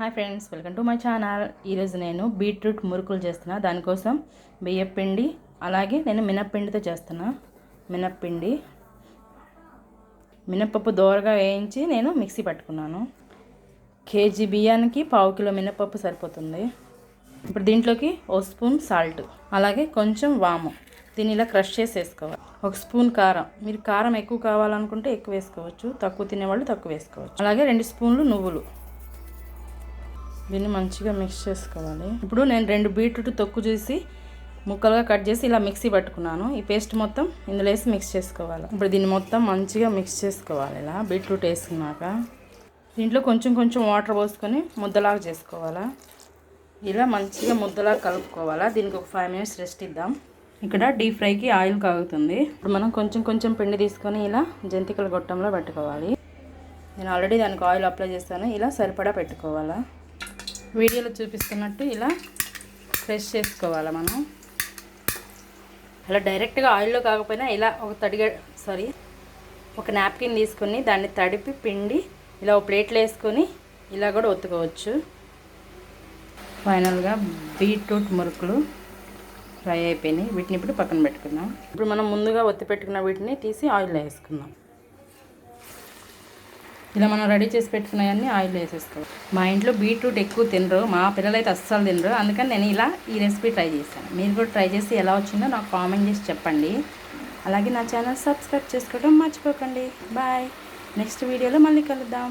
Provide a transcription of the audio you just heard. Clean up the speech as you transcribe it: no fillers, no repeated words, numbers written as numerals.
Hi friends, welcome to my channel. ఈరోజు నేను beetroot మురుకులు చేస్తున్నా. దానికోసం బియ్యపిండి అలాగే నేను మినప్పిండితో చేస్తున్నా. మినప్పప్పు దోరగా వేయించి నేను మిక్సీ పట్టుకున్నాను. కేజీ బియ్యానికి 1/2 కిలో మినప్పప్పు సరిపోతుంది. ఇప్పుడు దీంట్లోకి 1 స్పూన్ సాల్ట్ అలాగే కొంచెం వాము దీన్ని ఇలా క్రష్ చేసి వేసుకోవాలి. 1 స్పూన్ కారం, మీరు కారం ఎక్కువ కావాలనుకుంటే ఎక్కువ వేసుకోవచ్చు, తక్కువ తినేవాళ్ళు తక్కువ వేసుకోవచ్చు. అలాగే 2 స్పూన్లు నువ్వులు. దీన్ని మంచిగా మిక్స్ చేసుకోవాలి. ఇప్పుడు నేను 2 బీట్రూట్ తొక్కు చేసి ముక్కలుగా కట్ చేసి ఇలా మిక్సీ పట్టుకున్నాను. ఈ పేస్ట్ మొత్తం ఇందులో వేసి మిక్స్ చేసుకోవాలి. ఇప్పుడు దీన్ని మొత్తం మంచిగా మిక్స్ చేసుకోవాలి. ఇలా బీట్రూట్ వేసుకున్నాక దీంట్లో కొంచెం కొంచెం వాటర్ పోసుకొని ముద్దలాగా చేసుకోవాలా. ఇలా మంచిగా ముద్దలాగా కలుపుకోవాలా. దీనికి ఒక 5 మినిట్స్ రెస్ట్ ఇద్దాం. ఇక్కడ డీప్ ఫ్రైకి ఆయిల్ కాగుతుంది. ఇప్పుడు మనం కొంచెం కొంచెం పిండి తీసుకొని ఇలా జంతికల గొట్టంలో పెట్టుకోవాలి. నేను ఆల్రెడీ దానికి ఆయిల్ అప్లై చేస్తాను. ఇలా సరిపడా పెట్టుకోవాలా. వీడియోలో చూపిస్తున్నట్టు ఇలా ప్రెస్ చేసుకోవాలి. మనం అలా డైరెక్ట్గా ఆయిల్లో కాకపోయినా ఇలా ఒక నాప్కిన్ తీసుకొని దాన్ని తడిపి పిండి ఇలా ఒక ప్లేట్లో వేసుకొని ఇలా కూడా ఒత్తుకోవచ్చు. ఫైనల్గా బీట్రూట్ మురుకులు ఫ్రై అయిపోయినాయి. వీటిని ఇప్పుడు పక్కన పెట్టుకుందాం. ఇప్పుడు మనం ముందుగా ఒత్తి పెట్టుకున్న వీటిని తీసి ఆయిల్లో వేసుకుందాం. ఇలా మనం రెడీ చేసి పెట్టుకున్నవన్నీ ఆయిల్లో వేసేసుకోవాలి. మా ఇంట్లో బీట్రూట్ ఎక్కువ తినరు, మా పిల్లలైతే అస్సలు తినరు. అందుకని నేను ఇలా ఈ రెసిపీ ట్రై చేశాను. మీరు కూడా ట్రై చేసి ఎలా వచ్చిందో నాకు కామెంట్ చేసి చెప్పండి. అలాగే నా ఛానల్ సబ్స్క్రైబ్ చేసుకోవడం మర్చిపోకండి. బాయ్. నెక్స్ట్ వీడియోలో మళ్ళీ కలుద్దాం.